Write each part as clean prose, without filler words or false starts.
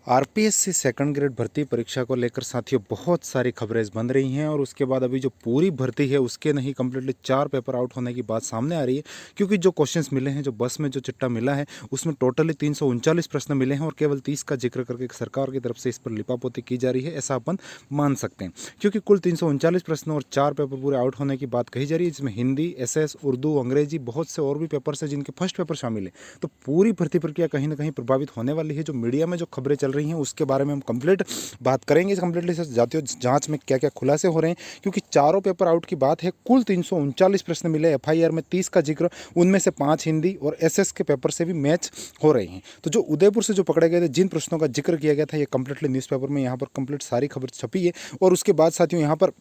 RPSC second grade भर्ती परीक्षा को लेकर साथियों बहुत सारी खबरें बन रही हैं और उसके बाद अभी जो पूरी भर्ती है उसके नहीं कम्प्लीटली 4 पेपर आउट होने की बात सामने आ रही है। क्योंकि जो क्वेश्चंस मिले हैं, जो बस में जो चिट्टा मिला है उसमें टोटली 339 प्रश्न मिले हैं और केवल 30 का जिक्र करके सरकार की तरफ से इस पर लिपापोती की जा रही है, ऐसा अपन मान सकते हैं। क्योंकि कुल 339 प्रश्न और 4 पेपर पूरे आउट होने की बात कही जा रही है, जिसमें हिंदी, एसएस, उर्दू, अंग्रेजी, बहुत से और भी पेपर्स हैं जिनके फर्स्ट पेपर शामिल है। तो पूरी भर्ती प्रक्रिया कहीं ना कहीं प्रभावित होने वाली है। जो मीडिया में जो खबरें चल रही हैं उसके बारे में हम कंप्लीट बात करेंगे। कंप्लीटली जातीय जांच में क्या क्या खुलासे हो रहे हैं, क्योंकि चारों पेपर आउट की बात है। कुल 339 प्रश्न मिले, एफआईआर में 30 का जिक्र, उनमें से 5 हिंदी और एसएस के पेपर से भी मैच हो रहे हैं। तो जो उदयपुर से जो पकड़े गए थे, जिन प्रश्नों का जिक्र किया गया था, ये कंप्लीटली न्यूज़पेपर में यहाँ पर कंप्लीट सारी खबर छपी है। और उसके बाद साथियों यहाँ पर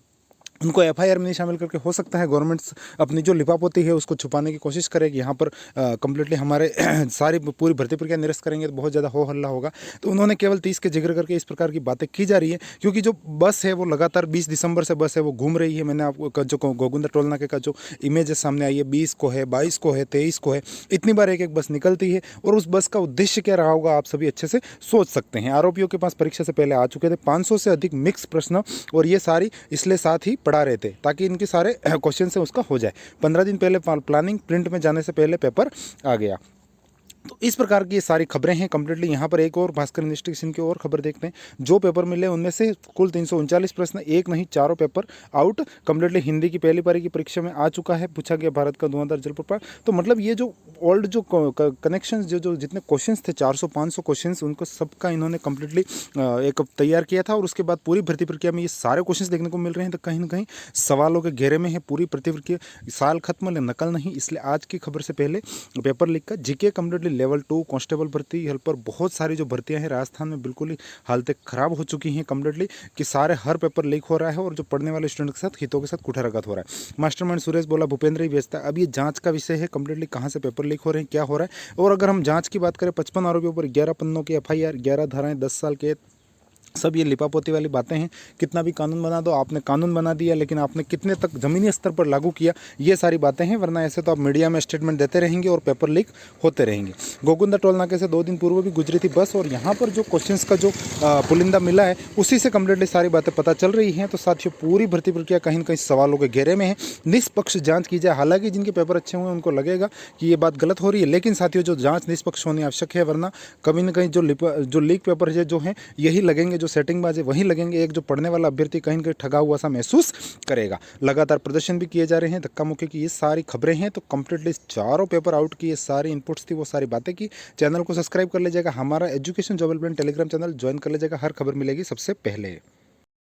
उनको एफआईआर में नहीं शामिल करके हो सकता है गवर्नमेंट अपनी जो लिपापोती है उसको छुपाने की कोशिश करेगी। यहाँ पर कंप्लीटली हमारे सारी पूरी भर्ती प्रक्रिया निरस्त करेंगे तो बहुत ज़्यादा हो हल्ला होगा। तो उन्होंने केवल 30 के जिक्र करके इस प्रकार की बातें की जा रही है, क्योंकि जो बस है वो लगातार 20 दिसंबर से बस है वो घूम रही है। मैंने आपको जो गोगुंदा टोल नाके का जो इमेज सामने आई है, 20 को है, 22 को है, 23 को है, इतनी बार एक एक बस निकलती है। और उस बस का उद्देश्य क्या रहा होगा आप सभी अच्छे से सोच सकते हैं। आरोपियों के पास परीक्षा से पहले आ चुके थे 500 से अधिक मिक्स प्रश्न, और ये सारी इसलिए साथ ही पढ़ा रहे थे ताकि इनके सारे क्वेश्चन से उसका हो जाए। 15 दिन पहले प्लानिंग, प्रिंट में जाने से पहले पेपर आ गया। तो इस प्रकार की ये सारी खबरें हैं कंप्लीटली। यहाँ पर एक और भास्कर इन्वेस्टिगेशन की और खबर देखते हैं। जो पेपर मिले उनमें से कुल 339 प्रश्न, एक नहीं चारों पेपर आउट कंप्लीटली। हिंदी की पहली पारी की परीक्षा में आ चुका है, पूछा गया भारत का धुआंधार जलप्रपात। तो मतलब ये जो ओल्ड जो कनेक्शंस जो जितने क्वेश्चंस थे 400-500 क्वेश्चंस, उनको सबका इन्होंने कंप्लीटली एक तैयार किया था। और उसके बाद पूरी भर्ती प्रक्रिया में ये सारे क्वेश्चंस देखने को मिल रहे हैं। तो कहीं ना कहीं सवालों के घेरे में है पूरी प्रक्रिया। साल खत्म नकल नहीं, इसलिए आज की खबर से पहले पेपर लीक का जीके कंप्लीटली लेवल 2 कांस्टेबल भर्ती, हेल्पर, बहुत सारी जो भर्तियां हैं राजस्थान में बिल्कुल ही हालतें खराब हो चुकी हैं कंप्लीटली, कि सारे हर पेपर लीक हो रहा है और जो पढ़ने वाले स्टूडेंट के साथ हितों के साथ कुठाराघात हो रहा है। मास्टरमाइंड सुरेश बोला भूपेंद्र ही बेचता। अब ये जांच का विषय है कंप्लीटली, कहाँ से पेपर लीक हो रहे हैं, क्या हो रहा है। और अगर हम जांच की बात करें, 55 आरोपियों पर 11 पन्नों की एफआईआर, 11 धाराएं, 10 साल के, सब ये लिपापोती वाली बातें हैं। कितना भी कानून बना दो, आपने कानून बना दिया लेकिन आपने कितने तक ज़मीनी स्तर पर लागू किया, ये सारी बातें हैं। वरना ऐसे तो आप मीडिया में स्टेटमेंट देते रहेंगे और पेपर लीक होते रहेंगे। गोगुंदा टोल नाके से 2 दिन पूर्व भी गुजरी थी बस, और यहाँ पर जो क्वेश्चंस का जो पुलिंदा मिला है उसी से कंप्लीटली सारी बातें पता चल रही हैं। तो साथियों पूरी भर्ती प्रक्रिया कहीं ना कहीं सवालों के घेरे में है। निष्पक्ष जाँच की जाए। हालांकि जिनके पेपर अच्छे हुए उनको लगेगा कि ये बात गलत हो रही है, लेकिन साथियों जो जाँच निष्पक्ष होनी आवश्यक है। वरना कभी ना कहीं जो लीक पेपर है जो हैं यही लगेंगे, जो सेटिंगबाज है वहीं लगेंगे। एक जो पढ़ने वाला अभ्यर्थी कहीं ना कहीं ठगा हुआ सा महसूस करेगा। लगातार प्रदर्शन भी किए जा रहे हैं, धक्का मुक्की की ये सारी खबरें हैं। तो कंप्लीटली चारों पेपर आउट की ये सारी इनपुट्स थी, वो सारी बातें की। चैनल को सब्सक्राइब कर लीजिएगा, हमारा education job helpline Telegram channel join कर लीजिएगा, हर खबर मिलेगी सबसे पहले।